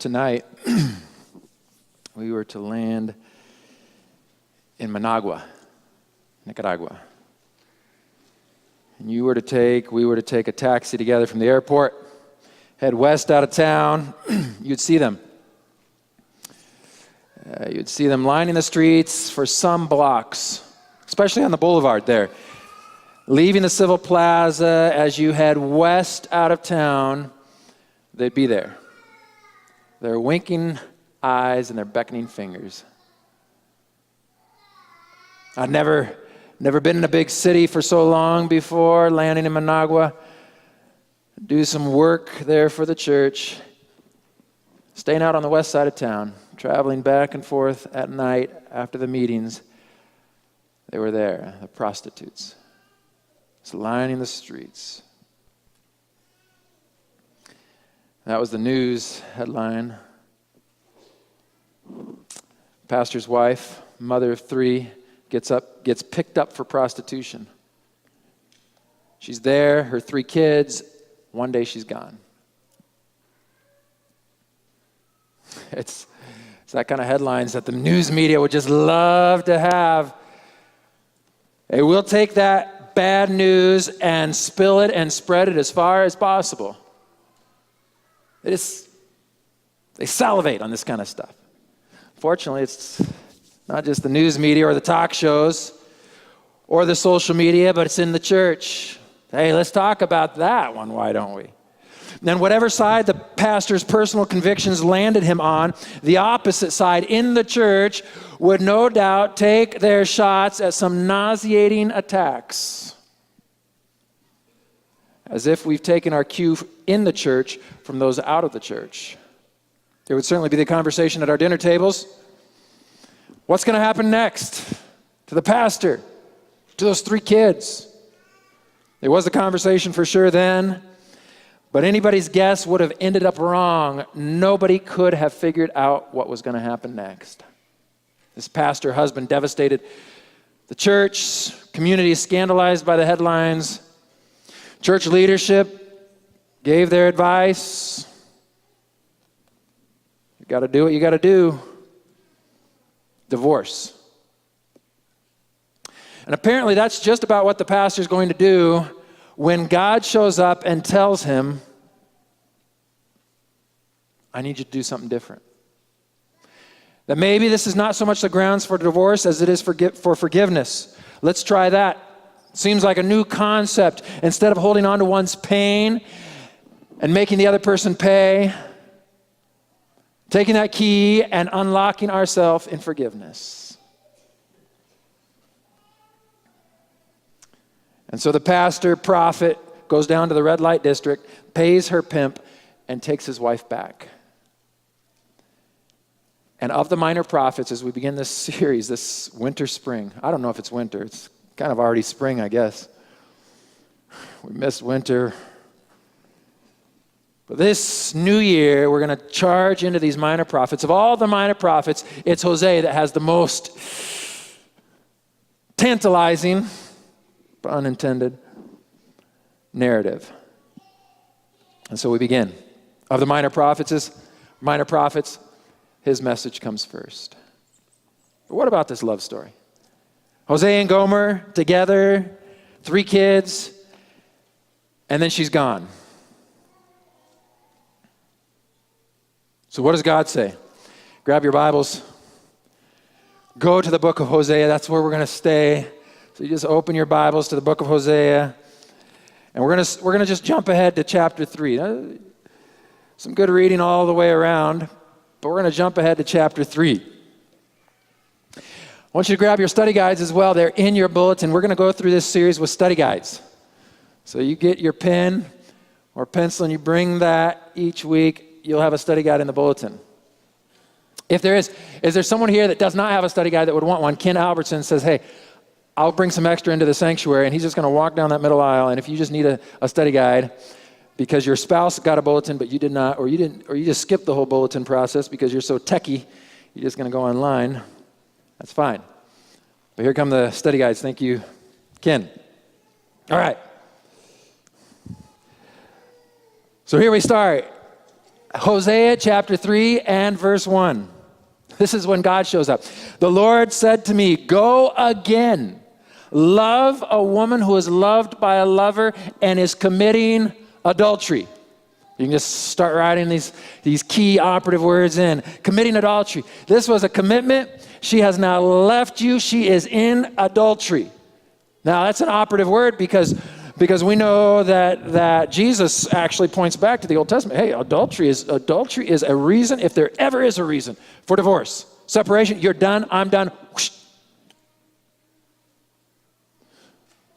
tonight, we were to land in Managua, Nicaragua. And we were to take a taxi together from the airport, head west out of town. You'd see them. You'd see them lining the streets for some blocks, especially on the boulevard there. Leaving the Civil Plaza, as you head west out of town, they'd be there. Their winking eyes and their beckoning fingers. I'd never been in a big city for so long before, landing in Managua, do some work there for the church, staying out on the west side of town, traveling back and forth at night after the meetings. They were there, the prostitutes, just lining the streets. That was the news headline. Pastor's wife, mother of 3, gets picked up for prostitution. She's there, her 3 kids, one day she's gone. It's that kind of headlines that the news media would just love to have. Hey, we'll take that bad news and spill it and spread it as far as possible. They salivate on this kind of stuff. Fortunately, it's not just the news media or the talk shows or the social media, but it's in the church. Hey, let's talk about that one, why don't we? Then whatever side the pastor's personal convictions landed him on, the opposite side in the church would no doubt take their shots at some nauseating attacks. As if we've taken our cue in the church from those out of the church. There would certainly be the conversation at our dinner tables. What's going to happen next to the pastor, to those 3 kids? There was a conversation for sure then, but anybody's guess would have ended up wrong. Nobody could have figured out what was going to happen next. This pastor husband devastated the church, community scandalized by the headlines. Church leadership gave their advice. You got to do what you got to do. Divorce. And apparently that's just about what the pastor's going to do when God shows up and tells him, I need you to do something different. That maybe this is not so much the grounds for divorce as it is for forgiveness. Let's try that. Seems like a new concept. Instead of holding on to one's pain and making the other person pay, taking that key and unlocking ourselves in forgiveness. And so the pastor, prophet, goes down to the red light district, pays her pimp, and takes his wife back. And of the minor prophets, as we begin this series, this winter, spring, I don't know if it's winter, it's kind of already spring, I guess. We missed winter. But this new year, we're going to charge into these minor prophets. Of all the minor prophets, it's Hosea that has the most tantalizing, but unintended, narrative. And so we begin. Of the minor prophets, his message comes first. But what about this love story? Hosea and Gomer together, 3 kids, and then she's gone. So what does God say? Grab your Bibles. Go to the book of Hosea. That's where we're going to stay. So you just open your Bibles to the book of Hosea. And we're going to just jump ahead to chapter 3. Some good reading all the way around, but we're going to jump ahead to chapter 3. I want you to grab your study guides as well. They're in your bulletin. We're going to go through this series with study guides. So you get your pen or pencil and you bring that each week. You'll have a study guide in the bulletin. If there is there someone here that does not have a study guide that would want one? Ken Albertson says, hey, I'll bring some extra into the sanctuary, and he's just going to walk down that middle aisle, and if you just need a study guide because your spouse got a bulletin but you did not, or you just skipped the whole bulletin process because you're so techie, you're just going to go online, that's fine. But here come the study guides. Thank you, Ken. All right. So here we start. Hosea chapter 3 and verse 1. This is when God shows up. The Lord said to me, go again. Love a woman who is loved by a lover and is committing adultery. You can just start writing these key operative words in. Committing adultery. This was a commitment. She has now left you. She is in adultery. Now, that's an operative word because we know that Jesus actually points back to the Old Testament. Hey, adultery is a reason, if there ever is a reason, for divorce. Separation, you're done, I'm done. Whoosh.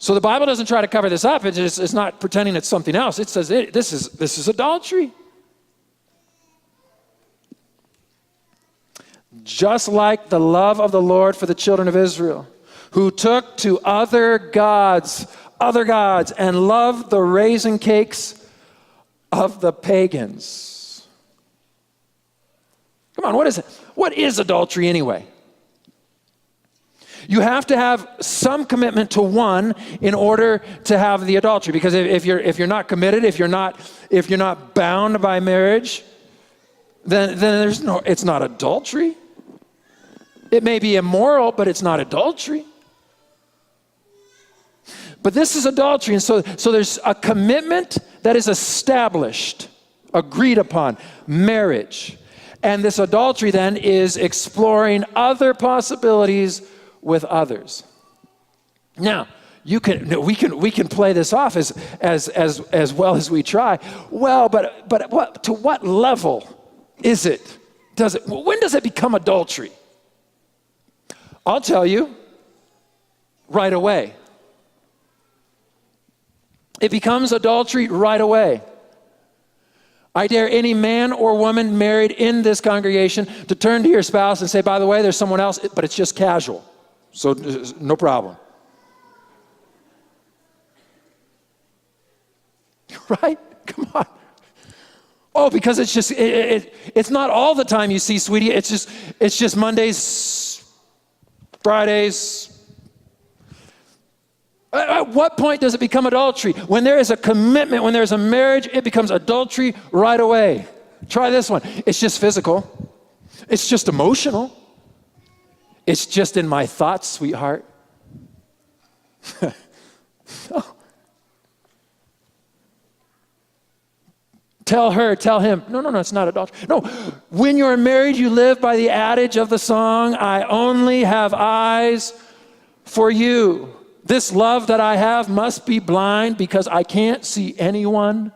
So the Bible doesn't try to cover this up. It's not pretending it's something else. It says this is adultery. Just like the love of the Lord for the children of Israel, who took to other gods, and loved the raisin cakes of the pagans. Come on, what is it? What is adultery anyway? You have to have some commitment to one in order to have the adultery. Because if you're not committed, if you're not bound by marriage, then it's not adultery. It may be immoral, but it's not adultery. But this is adultery, and so there's a commitment that is established, agreed upon, marriage. And this adultery then is exploring other possibilities with others. Now, we can play this off as well as we try. Well, but to what level is it? When does it become adultery? I'll tell you, right away. It becomes adultery right away. I dare any man or woman married in this congregation to turn to your spouse and say, by the way, there's someone else, but it's just casual. So no problem. Right? Come on. Oh, because it's just, it's not all the time you see, sweetie. It's just Mondays, Fridays. At what point does it become adultery? When there is a commitment, when there's a marriage, it becomes adultery right away. Try this one. It's just physical. It's just emotional. It's just in my thoughts, sweetheart. Oh. Tell her, tell him. No, it's not adultery. No, when you're married, you live by the adage of the song, I only have eyes for you. This love that I have must be blind because I can't see anyone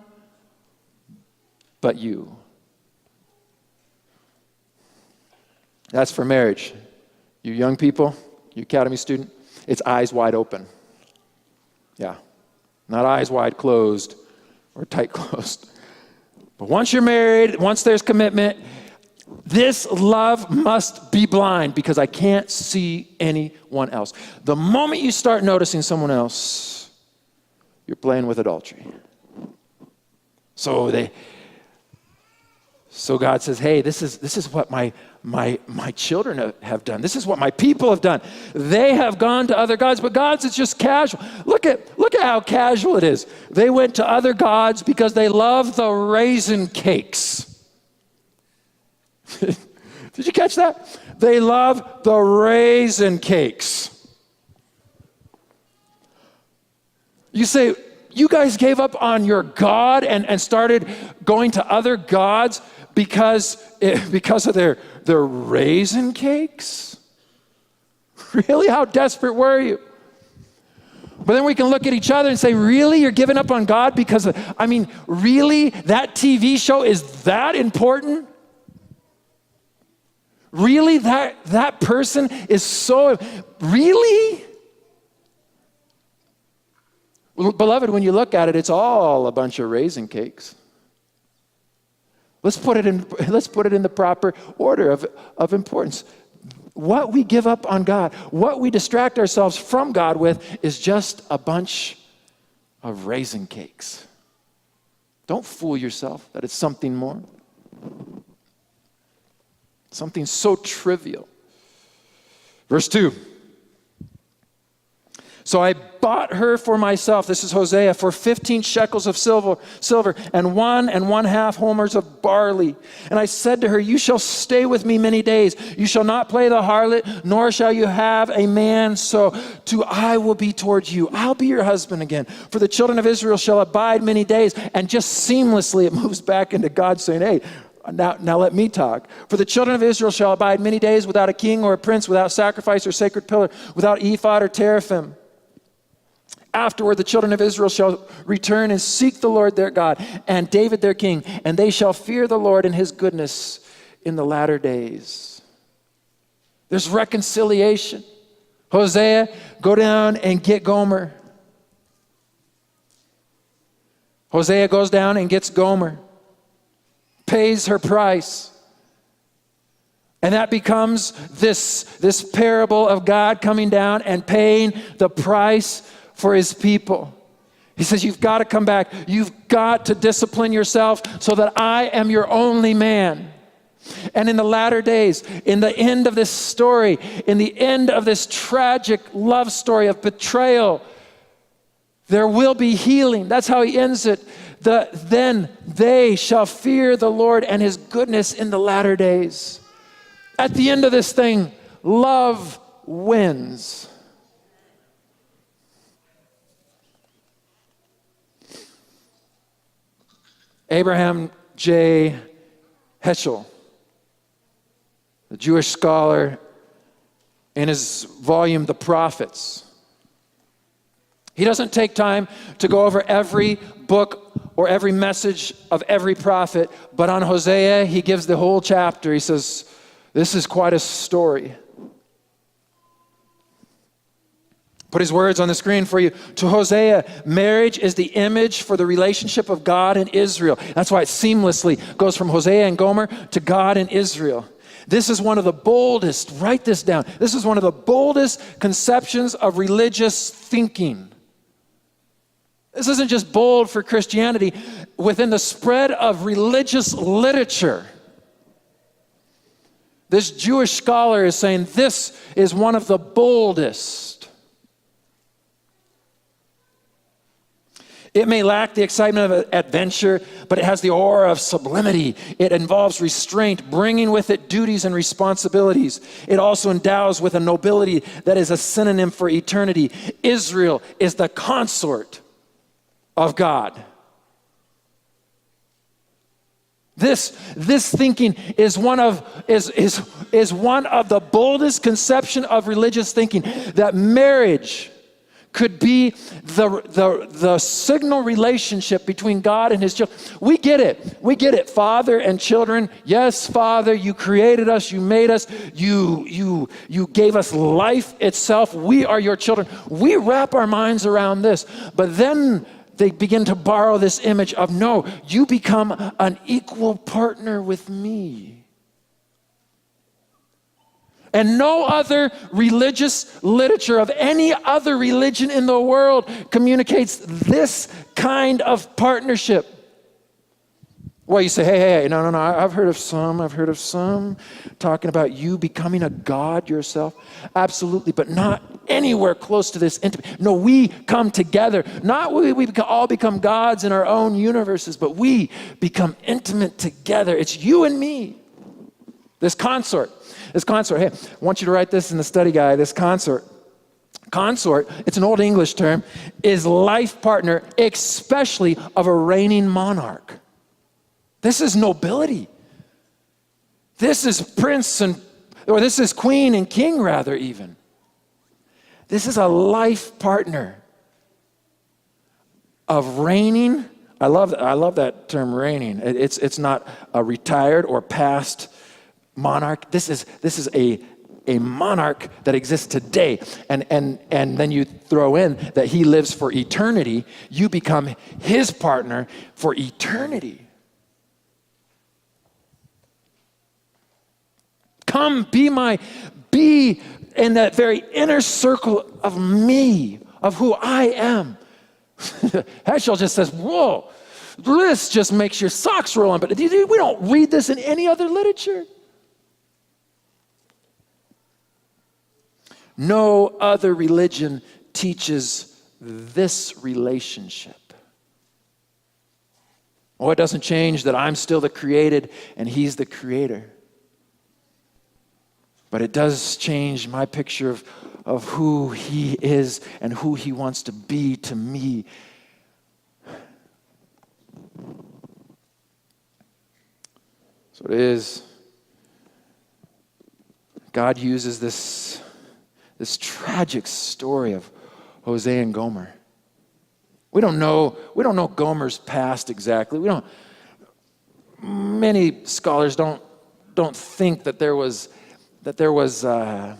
but you. That's for marriage. You young people, you academy student, it's eyes wide open. Yeah, not eyes wide closed or tight closed. But once you're married, once there's commitment, this love must be blind because I can't see anyone else. The moment you start noticing someone else, you're playing with adultery. So God says, hey, this is what my children have done. This is what my people have done. They have gone to other gods, but God's is just casual. Look at how casual it is. They went to other gods because they love the raisin cakes. Did you catch that? They love the raisin cakes. You say, you guys gave up on your God and started going to other gods because of their raisin cakes? Really? How desperate were you? But then we can look at each other and say, really? You're giving up on God because really? That TV show is that important? Really? That person is so, really? Well, beloved, when you look at it, it's all a bunch of raisin cakes. Let's put it in the proper order of importance. What we give up on God, what we distract ourselves from God with is just a bunch of raisin cakes. Don't fool yourself that it's something more. Something so trivial. Verse 2. So I bought her for myself, this is Hosea, for 15 shekels of silver and 1.5 homers of barley. And I said to her, you shall stay with me many days. You shall not play the harlot, nor shall you have a man. So I will be towards you. I'll be your husband again. For the children of Israel shall abide many days. And just seamlessly it moves back into God saying, hey, now let me talk. For the children of Israel shall abide many days without a king or a prince, without sacrifice or sacred pillar, without ephod or teraphim. Afterward, the children of Israel shall return and seek the Lord their God and David their king, and they shall fear the Lord and his goodness in the latter days. There's reconciliation. Hosea, go down and get Gomer. Hosea goes down and gets Gomer, pays her price. And that becomes this parable of God coming down and paying the price for his people. He says, you've got to come back. You've got to discipline yourself so that I am your only man. And in the latter days, in the end of this story, in the end of this tragic love story of betrayal, there will be healing. That's how he ends it. Then they shall fear the Lord and his goodness in the latter days. At the end of this thing, love wins. Abraham J. Heschel, the Jewish scholar, in his volume, The Prophets, he doesn't take time to go over every book or every message of every prophet, but on Hosea, he gives the whole chapter. He says, this is quite a story. Put his words on the screen for you. To Hosea, marriage is the image for the relationship of God and Israel. That's why it seamlessly goes from Hosea and Gomer to God and Israel. This is one of the boldest, write this down, this is one of the boldest conceptions of religious thinking. This isn't just bold for Christianity. Within the spread of religious literature, this Jewish scholar is saying this is one of the boldest. It may lack the excitement of adventure, but it has the aura of sublimity. It involves restraint, bringing with it duties and responsibilities. It also endows with a nobility that is a synonym for eternity. Israel is the consort of God. This thinking is one of the boldest conception of religious thinking, that marriage could be the signal relationship between God and his children. We get it. Father and children. Yes, Father, you created us, you made us, you gave us life itself. We are your children. We wrap our minds around this. But then they begin to borrow this image of, no, you become an equal partner with me. And no other religious literature of any other religion in the world communicates this kind of partnership. Well, you say, hey, no, I've heard of some talking about you becoming a God yourself. Absolutely, but not anywhere close to this intimate. No, we come together. Not we all become gods in our own universes, but we become intimate together. It's you and me. This consort, hey, I want you to write this in the study guide. This consort, it's an old English term, is life partner, especially of a reigning monarch. This is nobility. This is this is queen and king rather even. This is a life partner of reigning. I love that term, reigning. It's not a retired or past monarch. This is a monarch that exists today. And then you throw in that he lives for eternity. You become his partner for eternity. Come, be in that very inner circle of me, of who I am. Heschel just says, whoa, this just makes your socks roll on. But we don't read this in any other literature. No other religion teaches this relationship. Oh, it doesn't change that I'm still the created and he's the creator. But it does change my picture of who he is and who he wants to be to me. So it is. God uses this tragic story of Hosea and Gomer. We don't know Gomer's past exactly. Many scholars don't think that there was the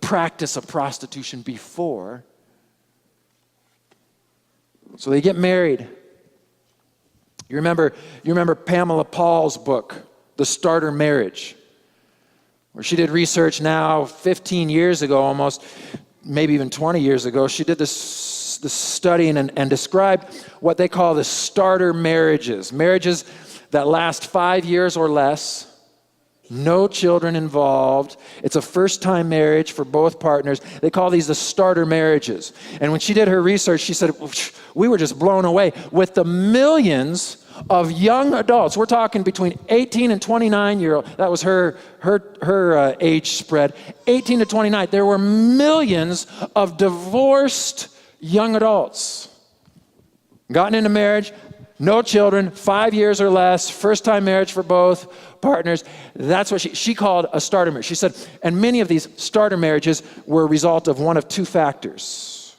practice of prostitution before. So they get married. You remember Pamela Paul's book, The Starter Marriage, where she did research now 15 years ago almost, maybe even 20 years ago. She did this study and described what they call the starter marriages. Marriages that last 5 years or less, no children involved. It's a first-time marriage for both partners. They call these the starter marriages. And when she did her research, she said, we were just blown away with the millions of young adults. We're talking between 18 and 29-year-old. That was her age spread. 18 to 29. There were millions of divorced young adults. Gotten into marriage, no children, 5 years or less, first-time marriage for both partners. That's what she called a starter marriage. She said, and many of these starter marriages were a result of one of two factors.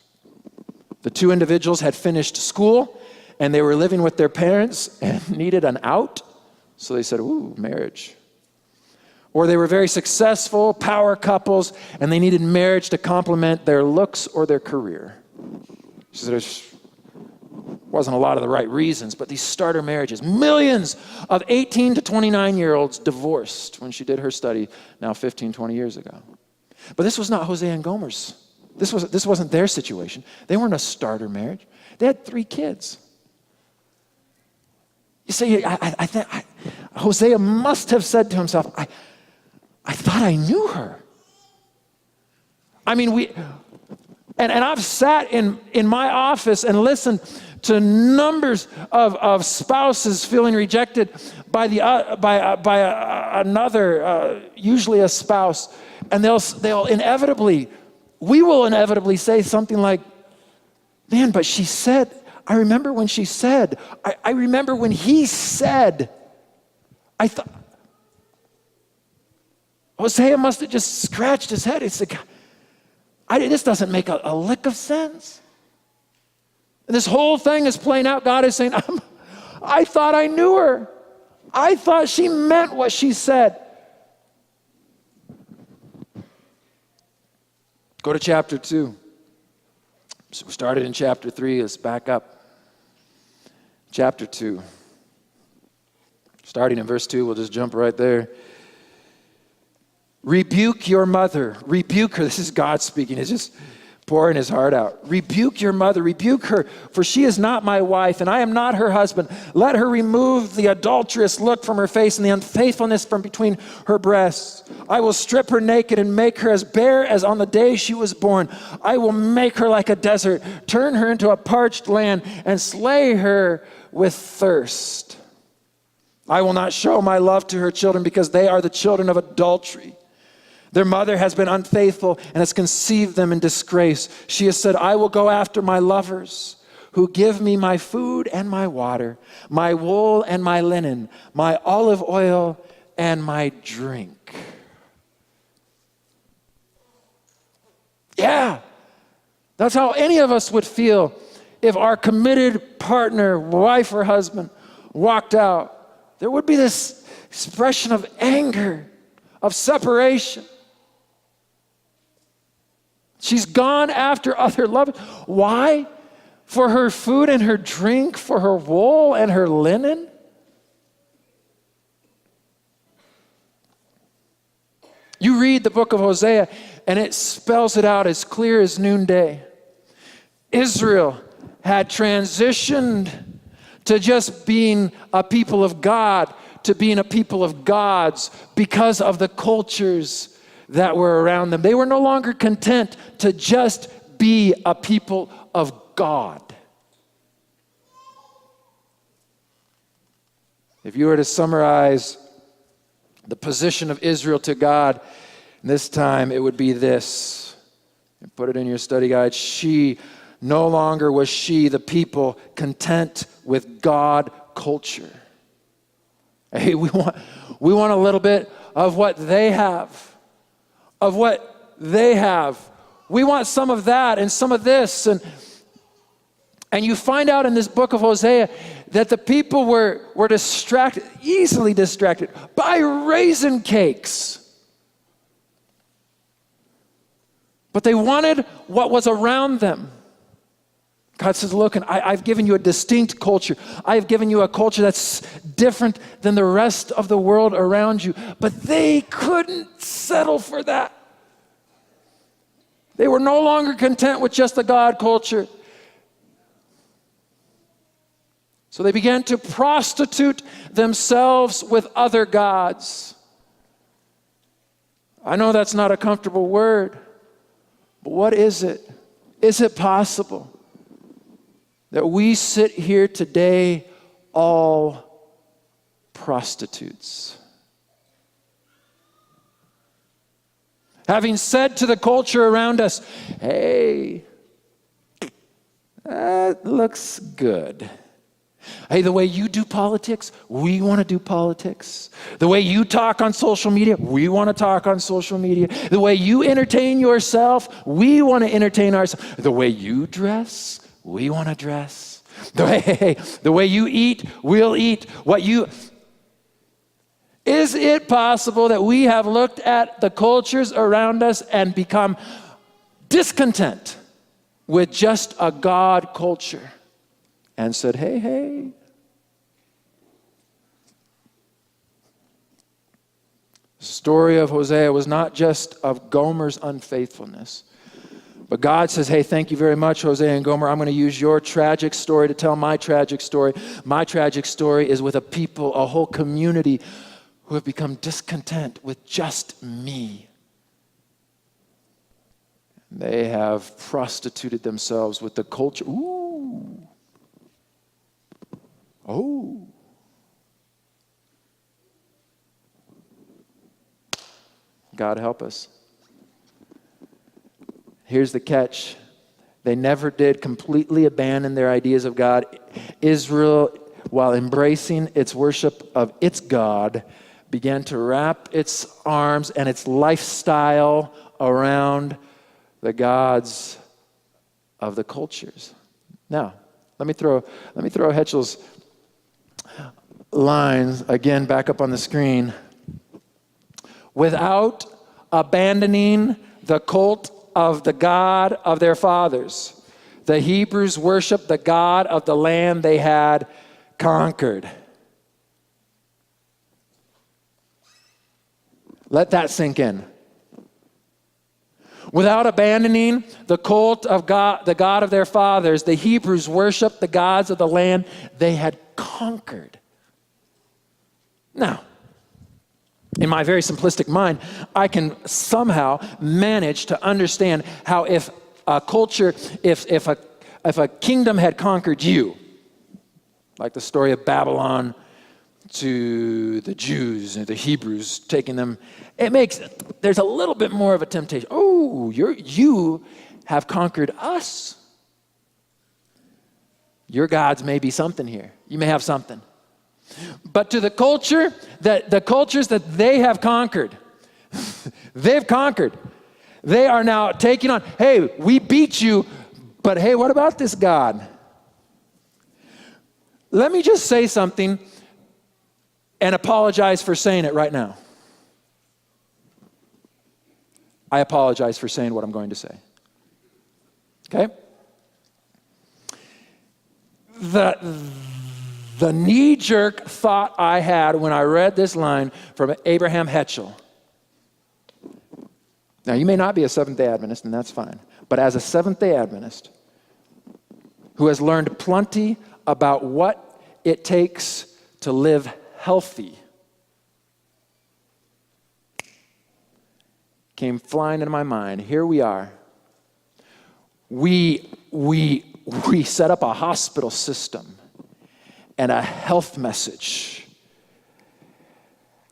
The two individuals had finished school, and they were living with their parents and needed an out. So they said, ooh, marriage. Or they were very successful power couples, and they needed marriage to complement their looks or their career. She said, wasn't a lot of the right reasons, but these starter marriages, millions of 18 to 29-year-olds divorced when she did her study now 15, 20 years ago. But this was not Hosea and Gomer's. This wasn't their situation. They weren't a starter marriage. They had 3 kids. You see, I think Hosea must have said to himself, I thought I knew her. I mean, and I've sat in my office and listened to numbers of spouses feeling rejected by another, usually a spouse, and we will inevitably say something like, man, but she said, I remember when she said, I remember when he said, I thought, Hosea must have just scratched his head. It's like, this doesn't make a lick of sense. And this whole thing is playing out. God is saying, I thought I knew her. I thought she meant what she said. Go to chapter 2. So we started in chapter 3. Let's back up. Chapter 2. Starting in verse 2, we'll just jump right there. Rebuke your mother. Rebuke her. This is God speaking. It's just pouring his heart out. Rebuke your mother. Rebuke her, for she is not my wife, and I am not her husband. Let her remove the adulterous look from her face and the unfaithfulness from between her breasts. I will strip her naked and make her as bare as on the day she was born. I will make her like a desert, turn her into a parched land, and slay her with thirst. I will not show my love to her children because they are the children of adultery. Their mother has been unfaithful and has conceived them in disgrace. She has said, I will go after my lovers who give me my food and my water, my wool and my linen, my olive oil and my drink. Yeah, that's how any of us would feel if our committed partner, wife or husband, walked out. There would be this expression of anger, of separation. She's gone after other lovers. Why? For her food and her drink, for her wool and her linen? You read the book of Hosea, and it spells it out as clear as noonday. Israel had transitioned to just being a people of God, to being a people of gods because of the cultures that were around them. They were no longer content to just be a people of God. If you were to summarize the position of Israel to God this time, it would be this. Put it in your study guide. No longer was she, the people, content with God culture. Hey, we want a little bit of what they have. Of what they have. We want some of that and some of this. And you find out in this book of Hosea that the people were distracted, easily distracted, by raisin cakes. But they wanted what was around them. God says, look, and I've given you a distinct culture. I've given you a culture that's different than the rest of the world around you. But they couldn't settle for that. They were no longer content with just the God culture. So they began to prostitute themselves with other gods. I know that's not a comfortable word, but what is it? Is it possible that we sit here today all prostitutes? Having said to the culture around us, hey, that looks good. Hey, the way you do politics, we want to do politics. The way you talk on social media, we want to talk on social media. The way you entertain yourself, we want to entertain ourselves. The way you dress, we want to dress. The way you eat, we'll eat. Is it possible that we have looked at the cultures around us and become discontent with just a God culture and said, hey. The story of Hosea was not just of Gomer's unfaithfulness, but God says, hey, thank you very much, Hosea and Gomer. I'm going to use your tragic story to tell my tragic story. My tragic story is with a people, a whole community who have become discontent with just me. They have prostituted themselves with the culture. Ooh. Oh. God help us. Here's the catch. They never did completely abandon their ideas of God. Israel, while embracing its worship of its God, began to wrap its arms and its lifestyle around the gods of the cultures. Now, let me throw Hetchel's lines again back up on the screen. Without abandoning the cult of the God of their fathers, the Hebrews worshiped the God of the land they had conquered. Let that sink in. Without abandoning the cult of God, the God of their fathers, the Hebrews worshiped the gods of the land they had conquered. Now, in my very simplistic mind, I can somehow manage to understand how if a culture, if a kingdom had conquered you, like the story of Babylon to the Jews and the Hebrews, taking them, there's a little bit more of a temptation. Oh, you have conquered us. Your gods may be something here. You may have something. But to the cultures that they have conquered, they've conquered. They are now taking on, hey, we beat you, but hey, what about this God? Let me just say something and apologize for saying it right now. I apologize for saying what I'm going to say. Okay? The knee-jerk thought I had when I read this line from Abraham Hetchel. Now, you may not be a Seventh-day Adventist, and that's fine. But as a Seventh-day Adventist who has learned plenty about what it takes to live healthy, came flying into my mind. Here we are. we set up a hospital system and a health message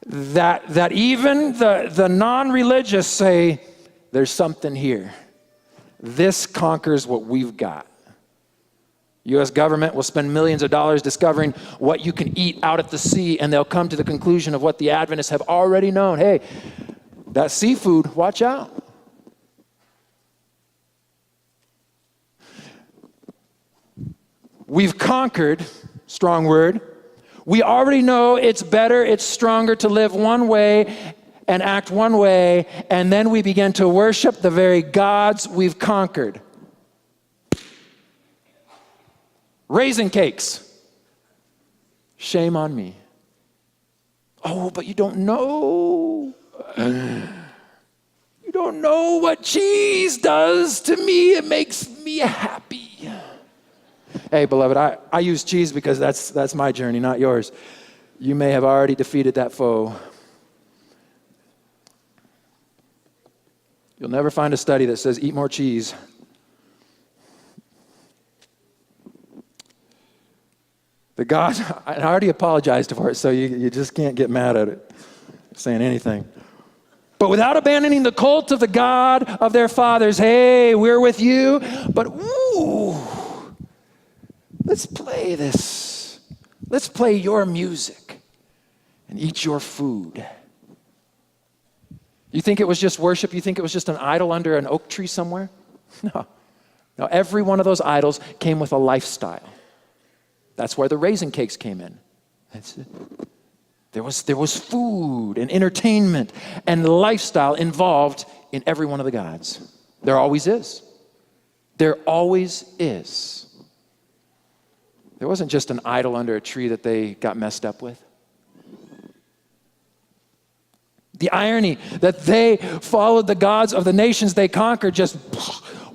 that even the non-religious say, there's something here. This conquers what we've got. U.S. government will spend millions of dollars discovering what you can eat out at the sea, and they'll come to the conclusion of what the Adventists have already known. Hey, that seafood, watch out. We've conquered, strong word. We already know it's better, it's stronger to live one way and act one way, and then we begin to worship the very gods we've conquered. Raisin cakes. Shame on me. Oh, but you don't know. You don't know what cheese does to me. It makes me happy. Hey, beloved, I use cheese because that's my journey, not yours. You may have already defeated that foe. You'll never find a study that says eat more cheese. The God, I already apologized for it, so you just can't get mad at it, saying anything. But without abandoning the cult of the God of their fathers, hey, we're with you, but let's play this. Let's play your music and eat your food. You think it was just worship? You think it was just an idol under an oak tree somewhere? No, every one of those idols came with a lifestyle. That's where the raisin cakes came in. That's it. There was food and entertainment and lifestyle involved in every one of the gods. There always is. There always is. There wasn't just an idol under a tree that they got messed up with. The irony that they followed the gods of the nations they conquered, just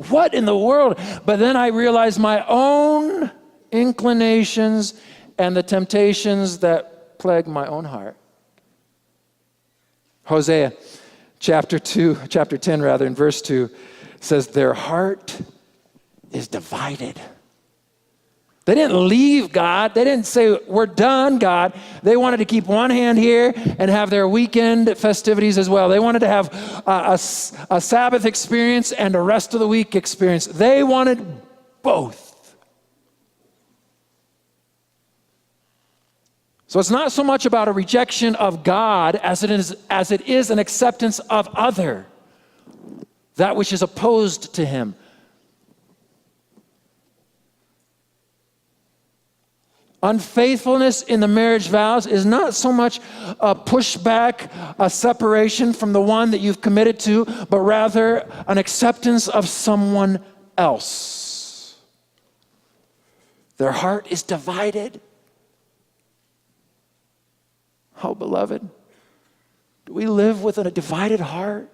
what in the world? But then I realized my own inclinations and the temptations that plague my own heart. Hosea chapter 10 in verse 2 says, their heart is divided. They didn't leave God. They didn't say, we're done, God. They wanted to keep one hand here and have their weekend festivities as well. They wanted to have a Sabbath experience and a rest of the week experience. They wanted both. So it's not so much about a rejection of God as it is an acceptance of other, that which is opposed to him. Unfaithfulness in the marriage vows is not so much a pushback, a separation from the one that you've committed to, but rather an acceptance of someone else. Their heart is divided. Oh, beloved, do we live with a divided heart?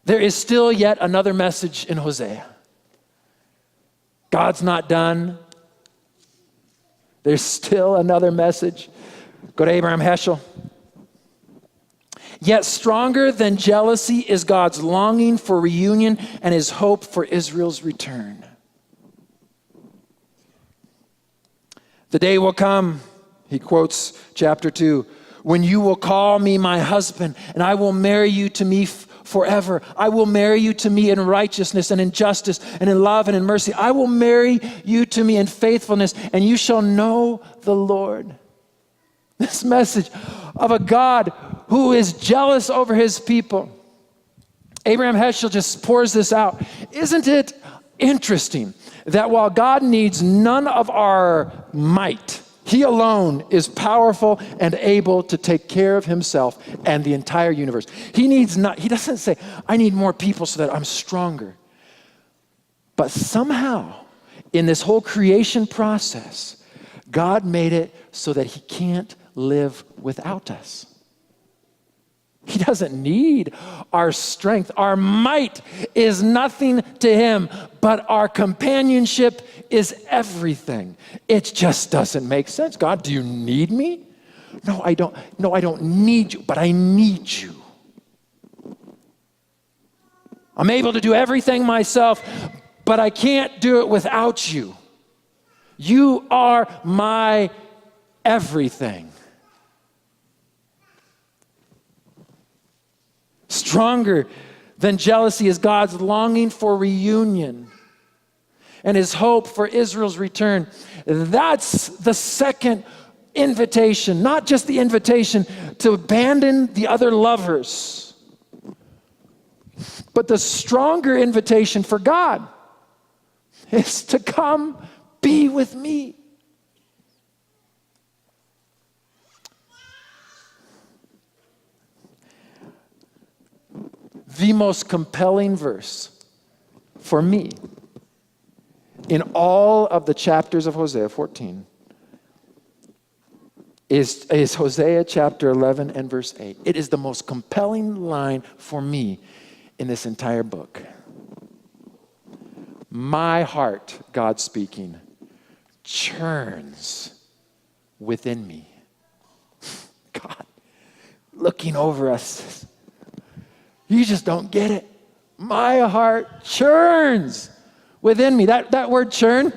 There is still yet another message in Hosea. God's not done. There's still another message. Go to Abraham Heschel. Yet stronger than jealousy is God's longing for reunion and his hope for Israel's return. The day will come, he quotes chapter 2, when you will call me my husband, and I will marry you to me forever. I will marry you to me in righteousness and in justice and in love and in mercy. I will marry you to me in faithfulness, and you shall know the Lord. This message of a God who is jealous over his people. Abraham Heschel just pours this out. Isn't it interesting that while God needs none of our might, he alone is powerful and able to take care of himself and the entire universe. He doesn't say, I need more people so that I'm stronger. But somehow, in this whole creation process, God made it so that he can't live without us. He doesn't need our strength. Our might is nothing to him, but our companionship is everything. It just doesn't make sense. God, do you need me? No, I don't. No, I don't need you, but I need you. I'm able to do everything myself, but I can't do it without you. You are my everything. Stronger than jealousy is God's longing for reunion and his hope for Israel's return. That's the second invitation, not just the invitation to abandon the other lovers, but the stronger invitation for God is to come be with me. The most compelling verse for me in all of the chapters of Hosea 14 is Hosea chapter 11 and verse 8. It is the most compelling line for me in this entire book. My heart, God speaking, churns within me. God looking over us. You just don't get it. My heart churns within me. That word churn,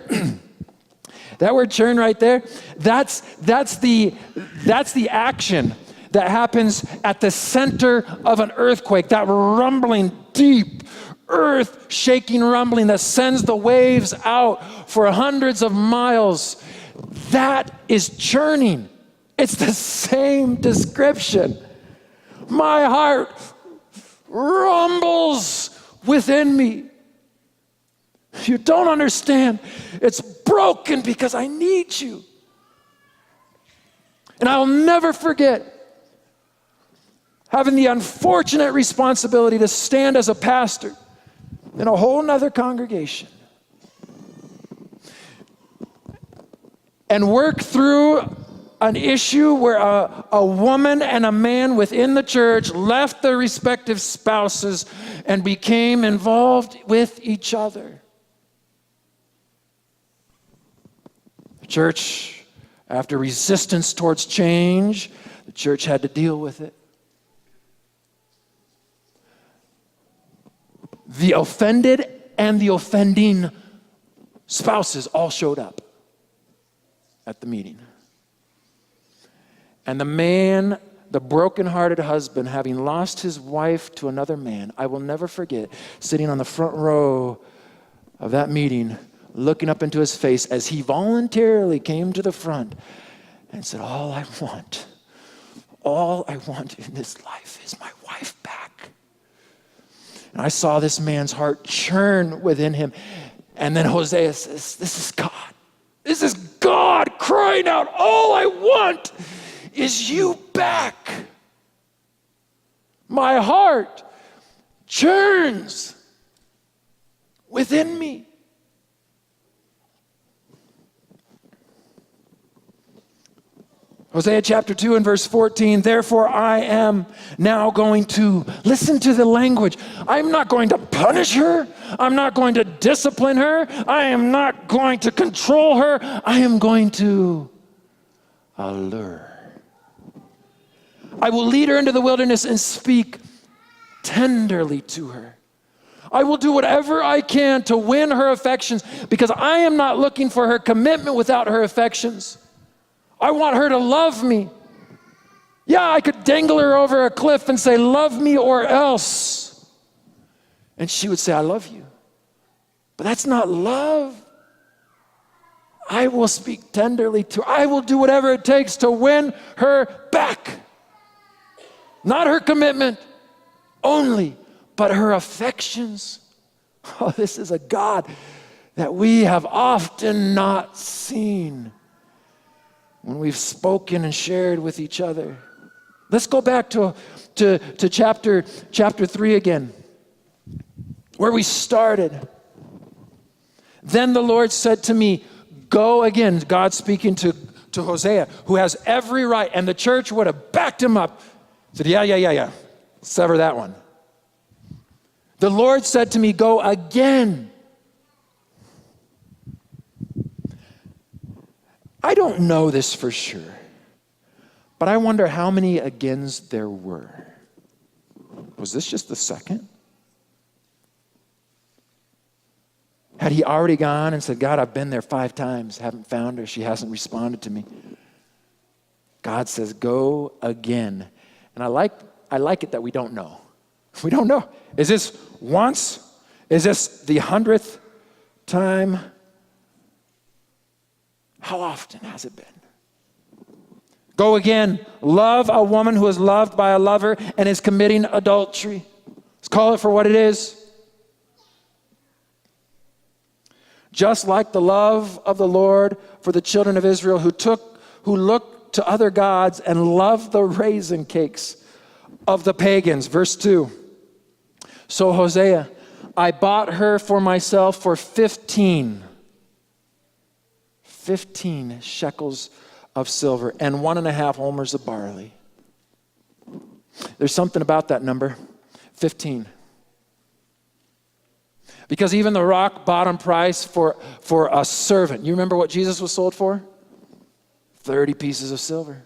that word churn right there, that's the action that happens at the center of an earthquake, that rumbling, deep, earth-shaking rumbling that sends the waves out for hundreds of miles. That is churning. It's the same description. My heart rumbles within me. You don't understand. It's broken because I need you. And I'll never forget having the unfortunate responsibility to stand as a pastor in a whole nother congregation and work through an issue where a woman and a man within the church left their respective spouses and became involved with each other. The church, after resistance towards change, the church had to deal with it. The offended and the offending spouses all showed up at the meeting. And the man, the brokenhearted husband, having lost his wife to another man, I will never forget, sitting on the front row of that meeting, looking up into his face as he voluntarily came to the front and said, all I want in this life is my wife back. And I saw this man's heart churn within him. And then Hosea says, this is God. This is God crying out, all I want is you back. My heart churns within me. Hosea chapter 2 and verse 14, therefore I am now going to, listen to the language, I'm not going to punish her, I'm not going to discipline her, I am not going to control her, I am going to allure. I will lead her into the wilderness and speak tenderly to her. I will do whatever I can to win her affections because I am not looking for her commitment without her affections. I want her to love me. Yeah, I could dangle her over a cliff and say, love me or else. And she would say, I love you. But that's not love. I will speak tenderly to her. I will do whatever it takes to win her back. Not her commitment only, but her affections. Oh, this is a God that we have often not seen when we've spoken and shared with each other. Let's go back to chapter 3 again, where we started. Then the Lord said to me, go again, God speaking to Hosea, who has every right, and the church would have backed him up. Said, yeah. Sever that one. The Lord said to me, go again. I don't know this for sure, But I wonder how many agains there were. Was this just the second? Had he already gone and said, God, I've been there 5 times, haven't found her, she hasn't responded to me. God says, go again. And I like it that we don't know. We don't know. Is this once? Is this the 100th time? How often has it been? Go again. Love a woman who is loved by a lover and is committing adultery. Let's call it for what it is. Just like the love of the Lord for the children of Israel who looked to other gods and loved the raisin cakes of the pagans. Verse 2. So Hosea, I bought her for myself for 15 shekels of silver and 1.5 homers of barley. There's something about that number, 15. Because even the rock bottom price for a servant, you remember what Jesus was sold for? 30 pieces of silver.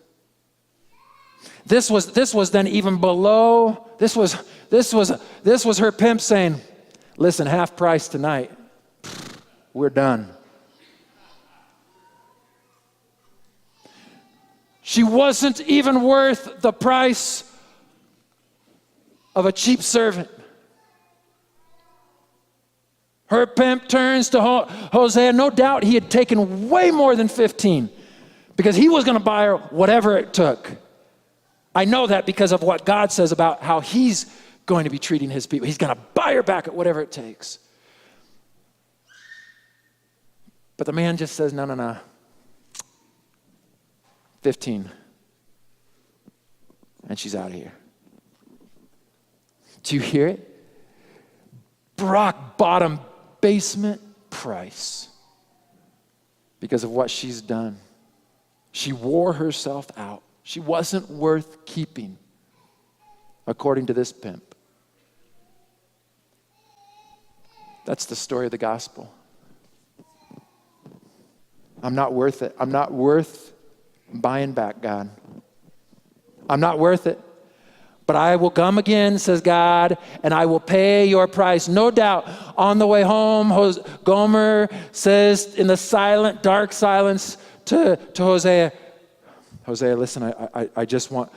This was then even below. This was her pimp saying, listen, half price tonight. We're done. She wasn't even worth the price of a cheap servant. Her pimp turns to Hosea. No doubt he had taken way more than 15 because he was going to buy her whatever it took. I know that because of what God says about how he's going to be treating his people. He's going to buy her back at whatever it takes. But the man just says, no. 15. And she's out of here. Do you hear it? Rock bottom basement price because of what she's done. She wore herself out. She wasn't worth keeping, according to this pimp. That's the story of the gospel. I'm not worth it. I'm not worth buying back, God. I'm not worth it. But I will come again, says God, and I will pay your price. No doubt, on the way home, Gomer says in the silent, dark silence to Hosea, Hosea, listen, I just want,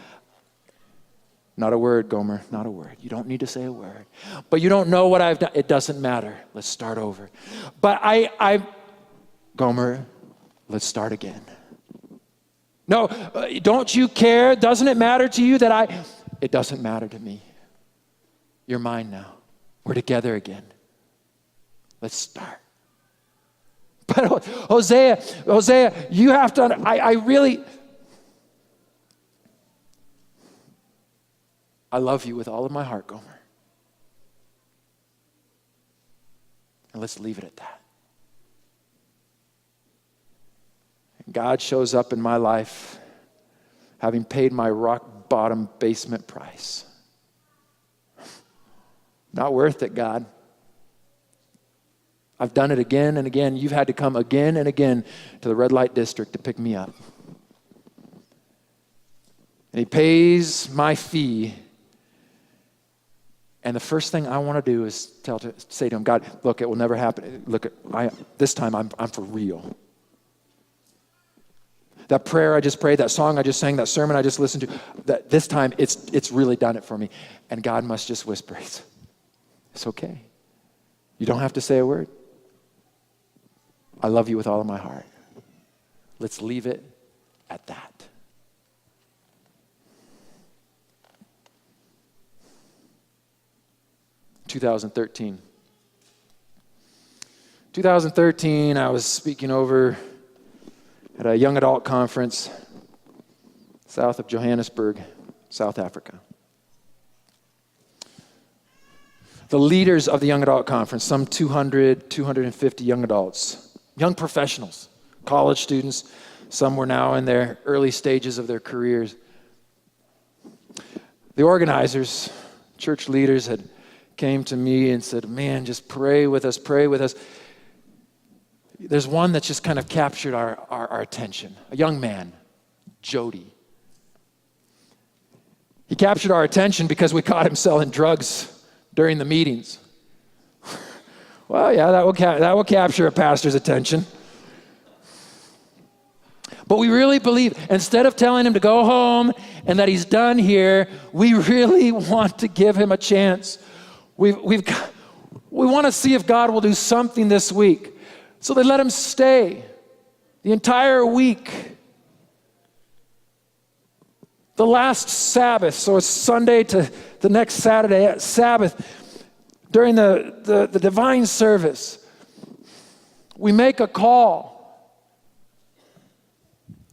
not a word, Gomer, not a word. You don't need to say a word. But you don't know what I've done. It doesn't matter. Let's start over. But Gomer, let's start again. No, don't you care? Doesn't it matter to you that It doesn't matter to me. You're mine now. We're together again. Let's start. But Hosea, you have to, I love you with all of my heart, Gomer. And let's leave it at that. And God shows up in my life, having paid my rock bottom basement price. Not worth it, God. I've done it again and again. You've had to come again and again to the red light district to pick me up. And he pays my fee. And the first thing I want to do is say to him, God, look, it will never happen. Look, this time I'm for real. That prayer I just prayed, that song I just sang, that sermon I just listened to, that this time it's really done it for me. And God must just whisper, it's okay. You don't have to say a word. I love you with all of my heart. Let's leave it at that. In 2013, I was speaking over at a young adult conference south of Johannesburg, South Africa. The leaders of the young adult conference, some 200, 250 young adults, young professionals, college students, some were now in their early stages of their careers. The organizers, church leaders had came to me and said, man, just pray with us, pray with us. There's one that just kind of captured our attention. A young man, Jody. He captured our attention because we caught him selling drugs during the meetings. Well, yeah, that will capture a pastor's attention. But we really believe, instead of telling him to go home and that he's done here, we really want to give him a chance. We want to see if God will do something this week. So they let him stay the entire week. The last Sabbath, so it's Sunday to the next Saturday, at Sabbath, during the divine service, we make a call,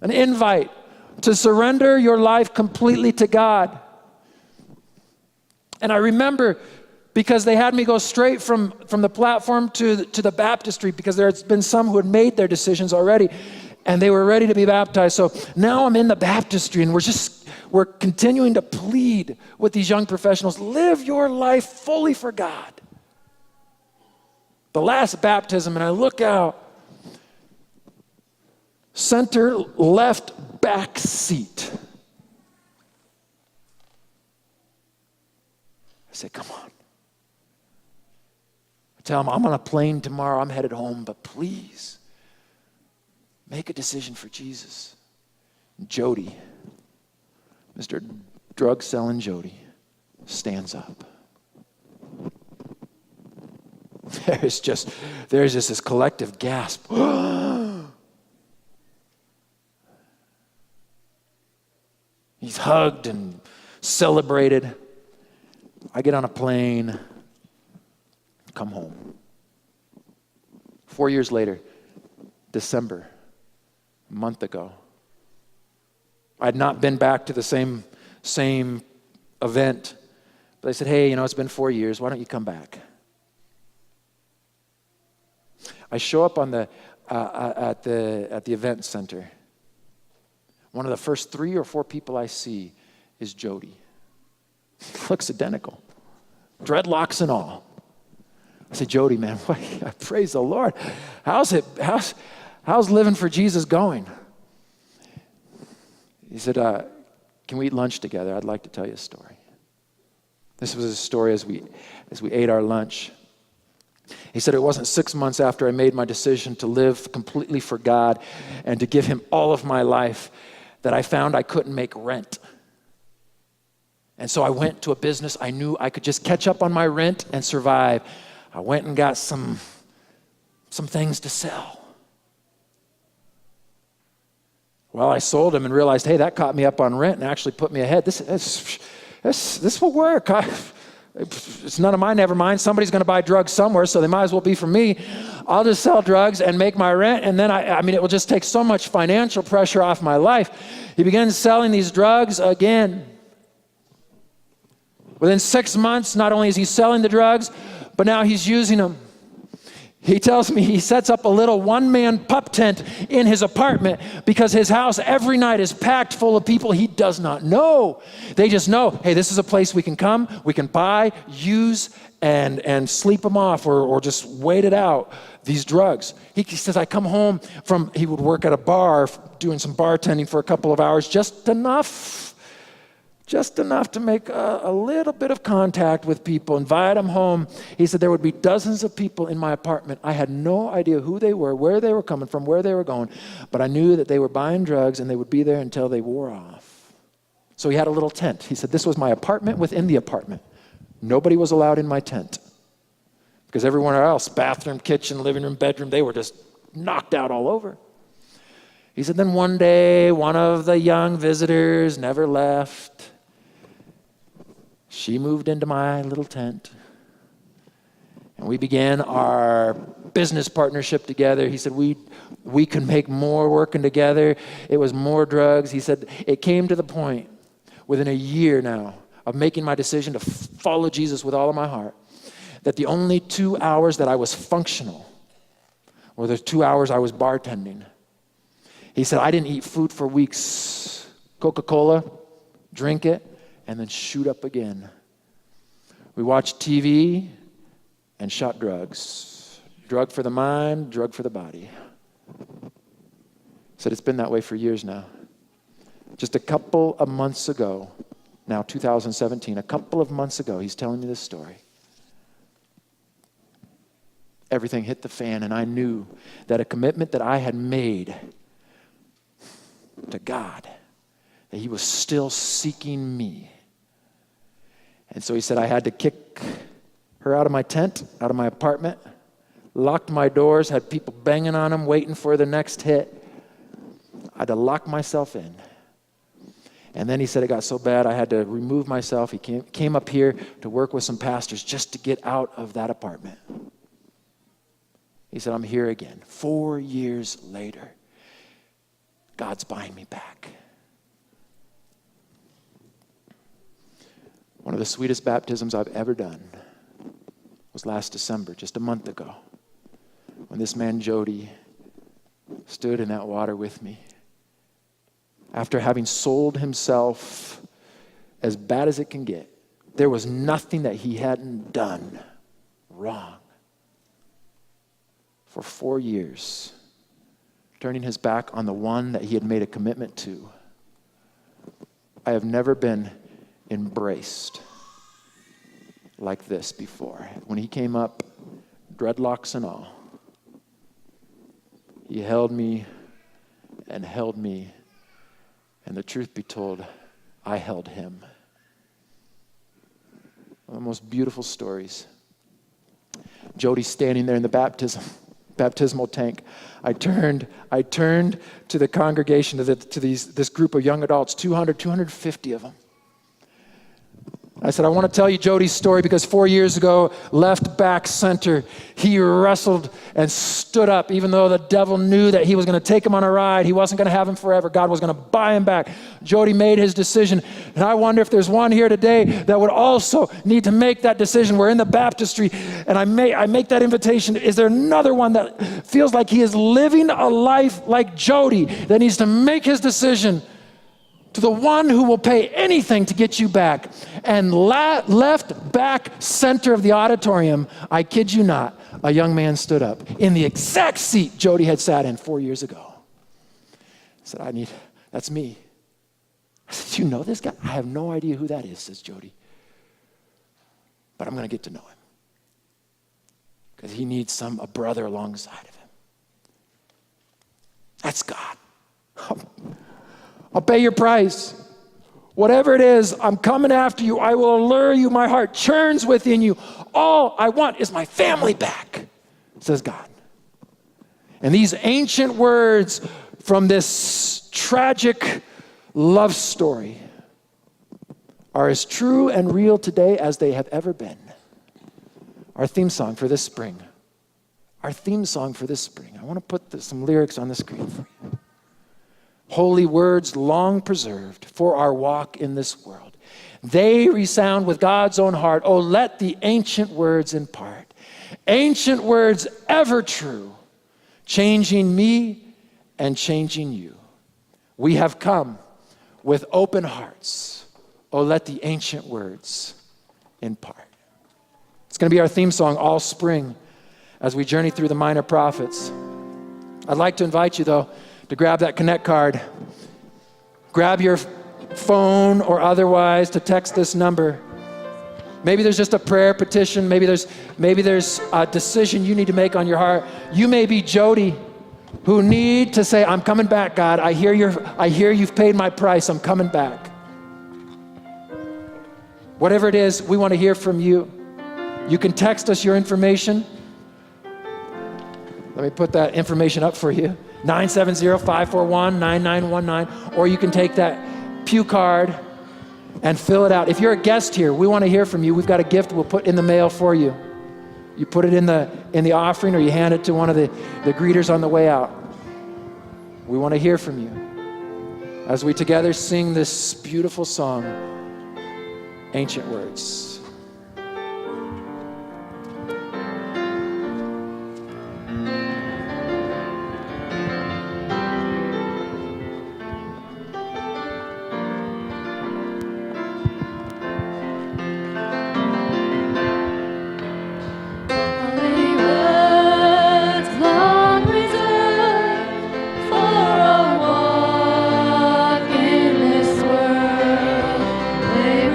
an invite to surrender your life completely to God. And I remember, because they had me go straight from the platform to the baptistry, because there had been some who had made their decisions already, and they were ready to be baptized. So now I'm in the baptistry, and we're continuing to plead with these young professionals, live your life fully for God. The last baptism, and I look out, center left back seat. I say, come on. I tell him, I'm on a plane tomorrow, I'm headed home, but please make a decision for Jesus. Jody, Mr. Drug selling Jody, stands up. There's just this collective gasp. He's hugged and celebrated. I get on a plane, come home. 4 years later, December, a month ago, I'd not been back to the same event, but I said, hey, it's been 4 years. Why don't you come back? I show up on at the event center. One of the first 3 or 4 people I see is Jody. Looks identical, dreadlocks and all. I said, Jody, man, praise the Lord. How's living for Jesus going? He said, can we eat lunch together? I'd like to tell you a story. This was a story as we ate our lunch. He said, it wasn't 6 months after I made my decision to live completely for God and to give him all of my life that I found I couldn't make rent. And so I went to a business I knew I could just catch up on my rent and survive. I went and got some things to sell. Well, I sold them and realized, hey, that caught me up on rent and actually put me ahead. This will work. It's none of mine, never mind. Somebody's going to buy drugs somewhere, so they might as well be for me. I'll just sell drugs and make my rent, and then it will just take so much financial pressure off my life. He begins selling these drugs again. Within 6 months, not only is he selling the drugs, but now he's using them. He tells me he sets up a little one-man pup tent in his apartment because his house every night is packed full of people he does not know. They just know, hey, this is a place we can come, we can buy, use, and sleep them off or just wait it out, these drugs. He says, I come home he would work at a bar doing some bartending for a couple of hours, just enough to make a little bit of contact with people, invite them home. He said there would be dozens of people in my apartment. I had no idea who they were, where they were coming from, where they were going, but I knew that they were buying drugs and they would be there until they wore off. So he had a little tent. He said, this was my apartment within the apartment. Nobody was allowed in my tent because everywhere else, bathroom, kitchen, living room, bedroom, they were just knocked out all over. He said, then one day, one of the young visitors never left. She moved into my little tent, and we began our business partnership together. He said, we can make more working together. It was more drugs. He said, it came to the point within a year now of making my decision to follow Jesus with all of my heart, that the only 2 hours that I was functional were the 2 hours I was bartending. He said, I didn't eat food for weeks. Coca-Cola, drink it, and then shoot up again. We watched TV and shot drugs. Drug for the mind, drug for the body. He said, it's been that way for years now. Just a couple of months ago, now 2017, a couple of months ago, he's telling me this story. Everything hit the fan, and I knew that a commitment that I had made to God, that he was still seeking me. And so he said I had to kick her out of my tent, out of my apartment, locked my doors, had people banging on them, waiting for the next hit. I had to lock myself in. And then he said it got so bad I had to remove myself. He came up here to work with some pastors just to get out of that apartment. He said, I'm here again. 4 years later, God's buying me back. One of the sweetest baptisms I've ever done was last December, just a month ago, when this man, Jody, stood in that water with me. After having sold himself as bad as it can get, there was nothing that he hadn't done wrong. For 4 years, turning his back on the one that he had made a commitment to. I have never been embraced like this before. When he came up, dreadlocks and all, he held me, and the truth be told, I held him. One of the most beautiful stories. Jody's standing there in the baptismal tank. I turned to the congregation, to this group of young adults, 250 of them. I said, I want to tell you Jody's story because 4 years ago, left back center, he wrestled and stood up, even though the devil knew that he was going to take him on a ride. He wasn't going to have him forever. God was going to buy him back. Jody made his decision. And I wonder if there's one here today that would also need to make that decision. We're in the baptistry, and I make that invitation. Is there another one that feels like he is living a life like Jody that needs to make his decision to the one who will pay anything to get you back? And left back center of the auditorium, I kid you not, a young man stood up in the exact seat Jody had sat in 4 years ago. I said, that's me. I said, do you know this guy? I have no idea who that is, says Jody. But I'm going to get to know him. Because he needs a brother alongside of him. That's God. I'll pay your price. Whatever it is, I'm coming after you. I will allure you. My heart churns within you. All I want is my family back, says God. And these ancient words from this tragic love story are as true and real today as they have ever been. Our theme song for this spring. I want to put some lyrics on the screen for you. Holy words long preserved for our walk in this world. They resound with God's own heart. Oh, let the ancient words impart. Ancient words ever true, changing me and changing you. We have come with open hearts. Oh, let the ancient words impart. It's going to be our theme song all spring as we journey through the minor prophets. I'd like to invite you, though, to grab that Connect card. Grab your phone or otherwise to text this number. Maybe there's just a prayer petition. Maybe there's a decision you need to make on your heart. You may be Jody, who need to say, I'm coming back, God. I hear you've paid my price. I'm coming back. Whatever it is, we want to hear from you. You can text us your information. Let me put that information up for you. 970-541-9919, or you can take that pew card and fill it out. If you're a guest here, we want to hear from you. We've got a gift we'll put in the mail for you. You put it in the offering, or you hand it to one of the greeters on the way out. We want to hear from you as we together sing this beautiful song, Ancient Words. They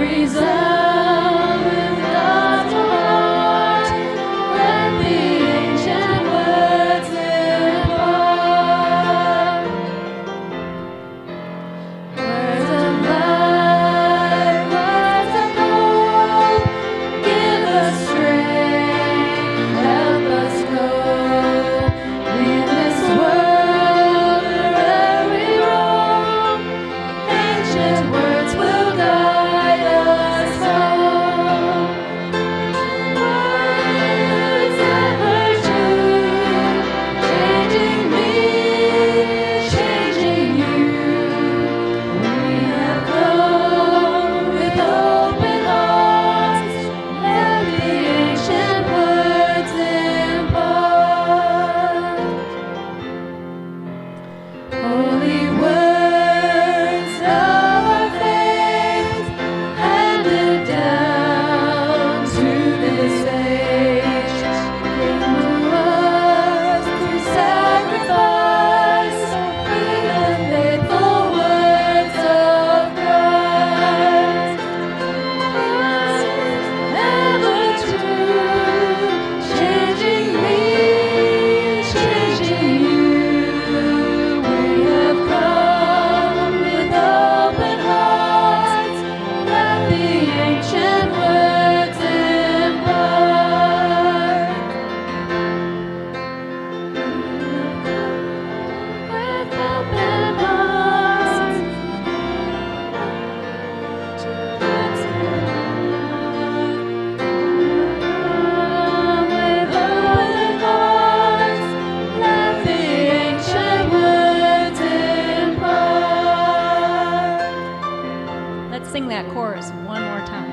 Let's sing that chorus one more time.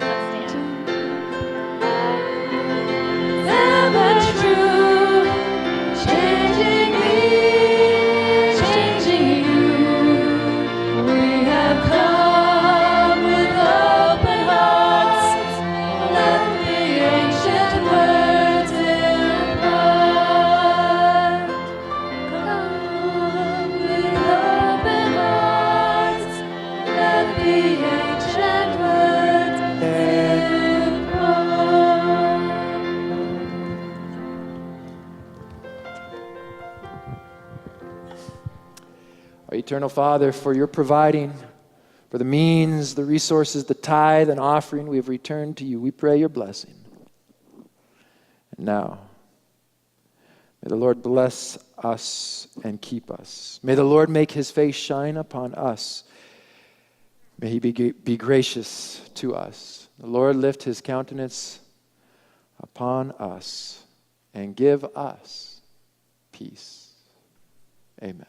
Let's stand. Ever true, changing me, changing you. We have come with open hearts, let the ancient words impart. Come with open hearts, let the ancient words impart. Our eternal Father, for your providing, for the means, the resources, the tithe and offering we have returned to you, we pray your blessing. And now, may the Lord bless us and keep us. May the Lord make his face shine upon us. May he be gracious to us. The Lord lift his countenance upon us and give us peace. Amen.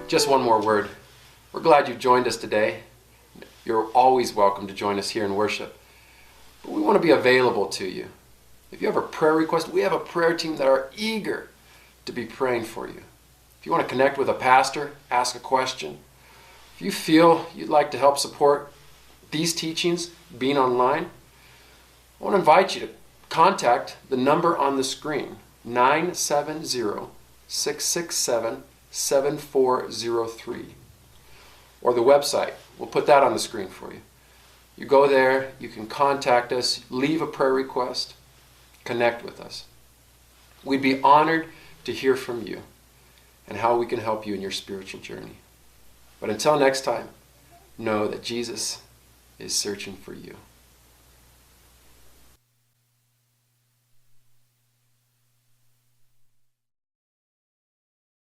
Just one more word. We're glad you've joined us today. You're always welcome to join us here in worship. But we want to be available to you. If you have a prayer request, we have a prayer team that are eager to be praying for you. If you want to connect with a pastor, ask a question. If you feel you'd like to help support these teachings being online, I want to invite you to contact the number on the screen, 970-667-7403, or the website. We'll put that on the screen for you. You go there, you can contact us, leave a prayer request, connect with us. We'd be honored to hear from you and how we can help you in your spiritual journey. But until next time, know that Jesus is searching for you.